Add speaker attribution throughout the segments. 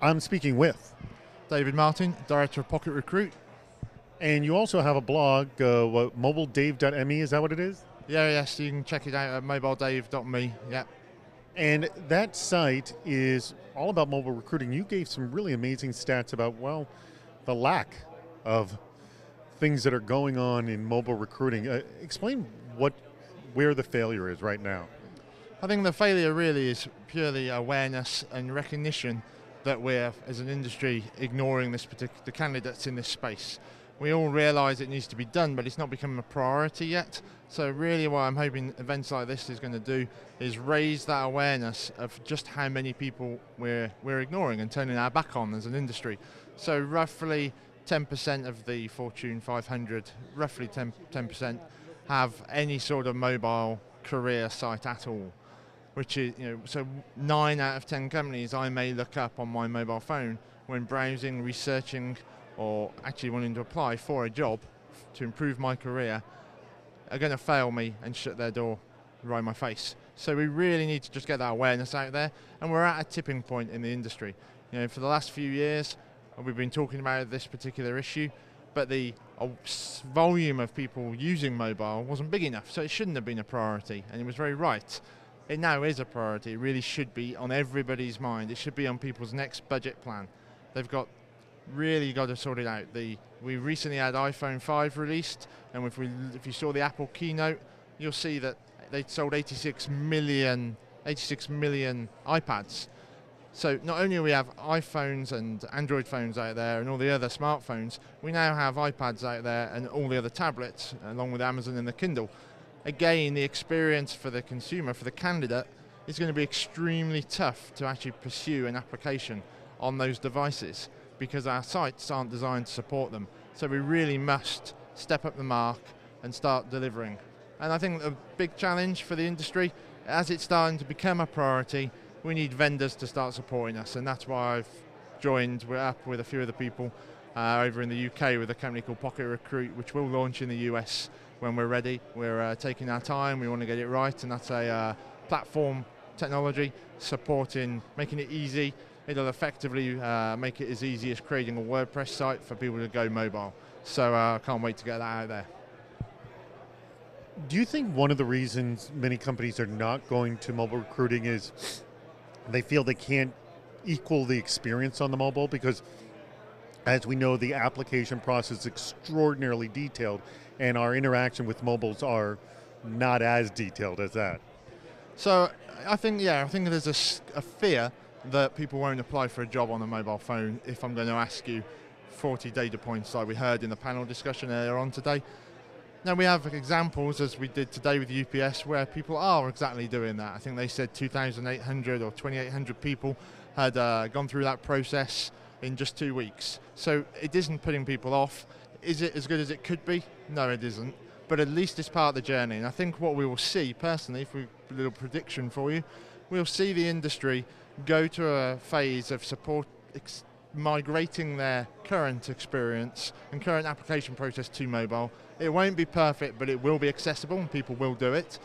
Speaker 1: I'm speaking with.
Speaker 2: David Martin, Director of PocketRecruit.
Speaker 1: And you also have a blog, mobiledave.me, is that what it is?
Speaker 2: Yeah, yes, you can check it out at mobiledave.me. Yeah.
Speaker 1: And that site is all about mobile recruiting. You gave some really amazing stats about, well, the lack of things that are going on in mobile recruiting. Explain where the failure is right now.
Speaker 2: I think the failure really is purely awareness and recognition that we're, as an industry, ignoring the candidates in this space. We all realise it needs to be done, but it's not become a priority yet. So really what I'm hoping events like this is going to do is raise that awareness of just how many people we're ignoring and turning our back on as an industry. So roughly 10% of the Fortune 500, roughly 10%, have any sort of mobile career site at all. Which is, so 9 out of 10 companies I may look up on my mobile phone when browsing, researching, or actually wanting to apply for a job to improve my career are going to fail me and shut their door right in my face. So we really need to just get that awareness out there, and we're at a tipping point in the industry. For the last few years, we've been talking about this particular issue, but the volume of people using mobile wasn't big enough, so it shouldn't have been a priority, and it was very right. It now is a priority. It really should be on everybody's mind. It should be on people's next budget plan. They've really got to sort it out. We recently had iPhone 5 released, and if you saw the Apple keynote, you'll see that they sold 86 million iPads. So not only do we have iPhones and Android phones out there and all the other smartphones, we now have iPads out there and all the other tablets, along with Amazon and the Kindle. Again, the experience for the consumer, for the candidate, is going to be extremely tough to actually pursue an application on those devices because our sites aren't designed to support them. So we really must step up the mark and start delivering. And I think the big challenge for the industry, as it's starting to become a priority, we need vendors to start supporting us, and that's why I've joined. We're up with a few other people over in the UK with a company called PocketRecruit, which will launch in the US when we're ready. We're taking our time, we want to get it right, and that's a platform technology supporting, making it easy. It'll effectively make it as easy as creating a WordPress site for people to go mobile. So I can't wait to get that out there.
Speaker 1: Do you think one of the reasons many companies are not going to mobile recruiting is they feel they can't equal the experience on the mobile? Because as we know, the application process is extraordinarily detailed, and our interaction with mobiles are not as detailed as that.
Speaker 2: So I think there's a fear that people won't apply for a job on a mobile phone if I'm going to ask you 40 data points like we heard in the panel discussion earlier on today. Now we have examples, as we did today with UPS, where people are exactly doing that. I think they said 2,800 or 2,800 people had gone through that process in just 2 weeks. So it isn't putting people off. Is it as good as it could be? No, it isn't. But at least it's part of the journey. And I think what we will see, personally, if we a little prediction for you, we'll see the industry go to a phase of migrating their current experience and current application process to mobile. It won't be perfect, but it will be accessible and people will do it.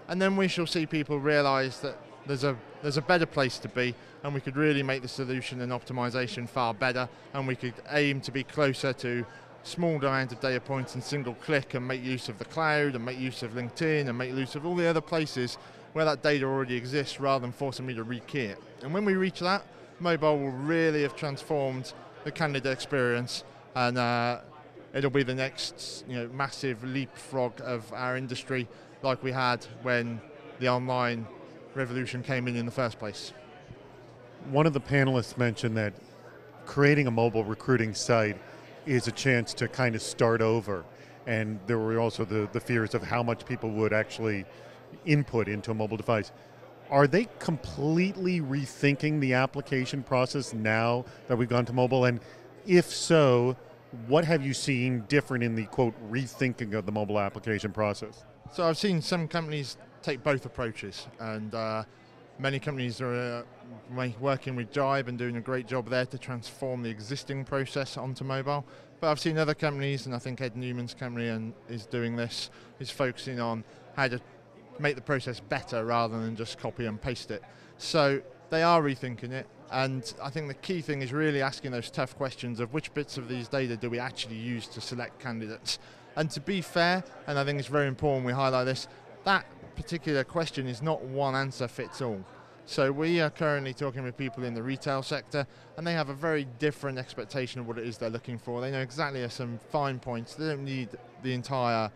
Speaker 2: And then we shall see people realise that there's a better place to be, and we could really make the solution and optimization far better, and we could aim to be closer to small amount of data points and single click, and make use of the cloud, and make use of LinkedIn, and make use of all the other places where that data already exists, rather than forcing me to rekey it. And when we reach that, mobile will really have transformed the candidate experience, and it'll be the next massive leapfrog of our industry, like we had when the online revolution came in the first place.
Speaker 1: One of the panelists mentioned that creating a mobile recruiting site is a chance to kind of start over, and there were also the fears of how much people would actually input into a mobile device. Are they completely rethinking the application process now that we've gone to mobile? And if so, what have you seen different in the, quote, rethinking of the mobile application process?
Speaker 2: So I've seen some companies take both approaches, and many companies are working with Jibe and doing a great job there to transform the existing process onto mobile. But I've seen other companies, and I think Ed Newman's company is doing this, is focusing on how to make the process better rather than just copy and paste it. So they are rethinking it, and I think the key thing is really asking those tough questions of which bits of these data do we actually use to select candidates. And to be fair, and I think it's very important we highlight this, that particular question is not one answer fits all. So we are currently talking with people in the retail sector, and they have a very different expectation of what it is they're looking for. They know exactly some fine points. They don't need the entire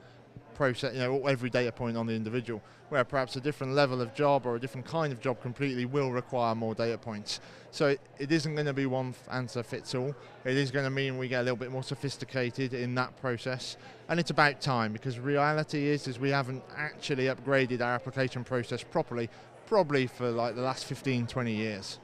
Speaker 2: process, every data point on the individual, where perhaps a different level of job or a different kind of job completely will require more data points. So it isn't going to be one answer fits all. It is going to mean we get a little bit more sophisticated in that process, and it's about time, because reality is we haven't actually upgraded our application process properly, probably for like the last 15, 20 years.